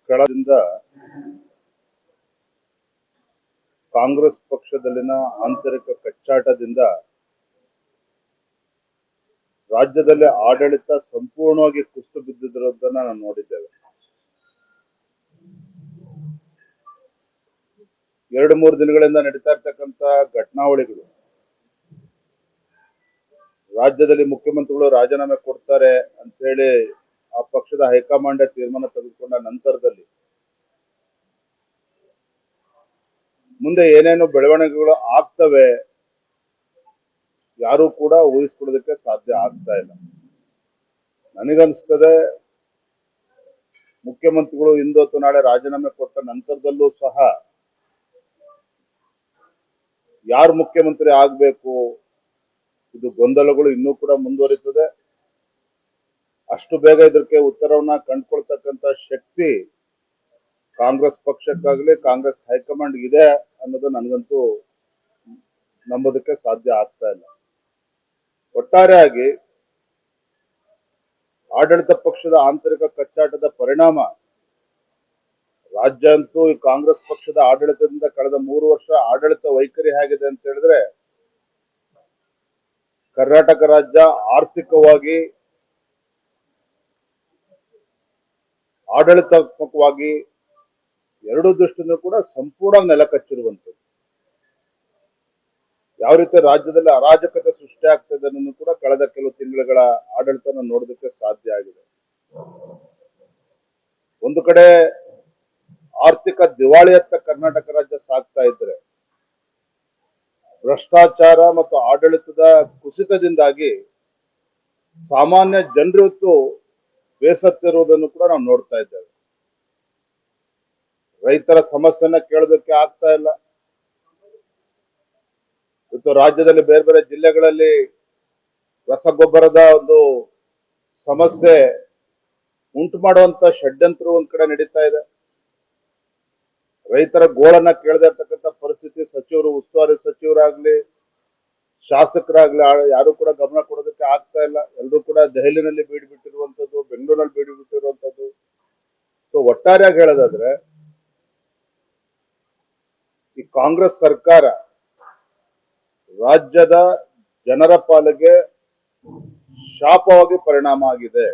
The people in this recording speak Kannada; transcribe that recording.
ಕಳೆದಿಂದ ಕಾಂಗ್ರೆಸ್ ಪಕ್ಷದಲ್ಲಿನ ಆಂತರಿಕ ಕಚ್ಚಾಟದಿಂದ ರಾಜ್ಯದಲ್ಲಿ ಆಡಳಿತ ಸಂಪೂರ್ಣವಾಗಿ ಕುಸಿದು ಬಿದ್ದಿರೋದನ್ನ ನಾವು ನೋಡಿದ್ದೇವೆ. 2-3 ದಿನಗಳಿಂದ ನಡೀತಾ ಇರ್ತಕ್ಕಂಥ ಘಟನಾವಳಿಗಳು, ರಾಜ್ಯದಲ್ಲಿ ಮುಖ್ಯಮಂತ್ರಿಗಳು ರಾಜೀನಾಮೆ ಕೊಡ್ತಾರೆ ಅಂತ ಹೇಳಿ ಆ ಪಕ್ಷದ ಹೈಕಮಾಂಡ್ ತೀರ್ಮಾನ ತೆಗೆದುಕೊಂಡ ನಂತರದಲ್ಲಿ ಮುಂದೆ ಏನೇನು ಬೆಳವಣಿಗೆಗಳು ಆಗ್ತವೆ ಯಾರು ಕೂಡ ಊಹಿಸ್ಕೊಳ್ಳೋದಕ್ಕೆ ಸಾಧ್ಯ ಆಗ್ತಾ ಇಲ್ಲ. ನನಗನ್ಸ್ತದೆ ಮುಖ್ಯಮಂತ್ರಿಗಳು ಇಂದೊತ್ತು ನಾಳೆ ರಾಜೀನಾಮೆ ಕೊಟ್ಟ ನಂತರದಲ್ಲೂ ಸಹ ಯಾರು ಮುಖ್ಯಮಂತ್ರಿ ಆಗ್ಬೇಕು ಇದು ಗೊಂದಲಗಳು ಇನ್ನೂ ಕೂಡ ಮುಂದುವರಿತದೆ. ಅಷ್ಟು ಬೇಗ ಇದಕ್ಕೆ ಉತ್ತರವನ್ನ ಕಂಡುಕೊಳ್ತಕ್ಕಂತ ಶಕ್ತಿ ಕಾಂಗ್ರೆಸ್ ಪಕ್ಷಕ್ಕಾಗಲಿ ಕಾಂಗ್ರೆಸ್ ಹೈಕಮಾಂಡ್ ಇದೆ ಅನ್ನೋದು ನನಗಂತೂ ನಂಬೋದಕ್ಕೆ ಸಾಧ್ಯ ಆಗ್ತಾ ಇಲ್ಲ. ಒಟ್ಟಾರೆಯಾಗಿ ಆಡಳಿತ ಪಕ್ಷದ ಆಂತರಿಕ ಕಚ್ಚಾಟದ ಪರಿಣಾಮ ರಾಜ್ಯ ಅಂತೂ ಈ ಕಾಂಗ್ರೆಸ್ ಪಕ್ಷದ ಆಡಳಿತದಿಂದ ಕಳೆದ 3 ವರ್ಷ ಆಡಳಿತ ವೈಖರಿ ಹೇಗಿದೆ ಅಂತ ಹೇಳಿದ್ರೆ, ಕರ್ನಾಟಕ ರಾಜ್ಯ ಆರ್ಥಿಕವಾಗಿ, ಆಡಳಿತಾತ್ಮಕವಾಗಿ ಎರಡೂ ದೃಷ್ಟಿಯಿಂದ ಕೂಡ ಸಂಪೂರ್ಣ ನೆಲಕಚ್ಚಿರುವಂಥದ್ದು. ಯಾವ ರೀತಿ ರಾಜ್ಯದಲ್ಲಿ ಅರಾಜಕತೆ ಸೃಷ್ಟಿ ಆಗ್ತದೆ ಅನ್ನೋದು ಕೂಡ ಕಳೆದ ಕೆಲವು ತಿಂಗಳುಗಳ ಆಡಳಿತನ ನೋಡೋದಕ್ಕೆ ಸಾಧ್ಯ ಆಗಿದೆ. ಒಂದು ಕಡೆ ಆರ್ಥಿಕ ದಿವಾಳಿಯತ್ತ ಕರ್ನಾಟಕ ರಾಜ್ಯ ಸಾಗ್ತಾ ಇದ್ರೆ, ಭ್ರಷ್ಟಾಚಾರ ಮತ್ತು ಆಡಳಿತದ ಕುಸಿತದಿಂದಾಗಿ ಸಾಮಾನ್ಯ ಜನರು ಇವತ್ತು ಬೇಸತ್ತಿರುವುದನ್ನು ಕೂಡ ನಾವು ನೋಡ್ತಾ ಇದ್ದೇವೆ. ರೈತರ ಸಮಸ್ಯೆನ ಕೇಳೋದಕ್ಕೆ ಆಗ್ತಾ ಇಲ್ಲ. ಇವತ್ತು ರಾಜ್ಯದಲ್ಲಿ ಬೇರೆ ಬೇರೆ ಜಿಲ್ಲೆಗಳಲ್ಲಿ ರಸಗೊಬ್ಬರದ ಒಂದು ಸಮಸ್ಯೆ ಉಂಟು ಮಾಡುವಂತ ಷಡ್ಯಂತ್ರ ಒಂದ್ ಕಡೆ ನಡೀತಾ ಇದೆ. ರೈತರ ಗೋಳನ್ನ ಕೇಳದೆ ಇರ್ತಕ್ಕಂಥ ಪರಿಸ್ಥಿತಿ ಸಚಿವರು, ಉಸ್ತುವಾರಿ ಸಚಿವರಾಗ್ಲಿ, ಶಾಸಕರಾಗ್ಲಿ ಯಾರು ಕೂಡ ಗಮನ ಕೊಡೋದಕ್ಕೆ ಆಗ್ತಾ ಇಲ್ಲ. ಎಲ್ಲರೂ ಕೂಡ ದೆಹಲಿನಲ್ಲಿ ಬೀಡು ಬಿಟ್ಟಿರುವಂತದ್ದು, ಬೆಂಗಳೂರಿನಲ್ಲಿ ಬೀಡು ಬಿಟ್ಟಿರುವಂತದ್ದು. ಸೊ ಒಟ್ಟಾರೆಯಾಗಿ ಹೇಳೋದಾದ್ರೆ ಈ ಕಾಂಗ್ರೆಸ್ ಸರ್ಕಾರ ರಾಜ್ಯದ ಜನರ ಪಾಲಿಗೆ ಶಾಪವಾಗಿ ಪರಿಣಾಮ ಆಗಿದೆ.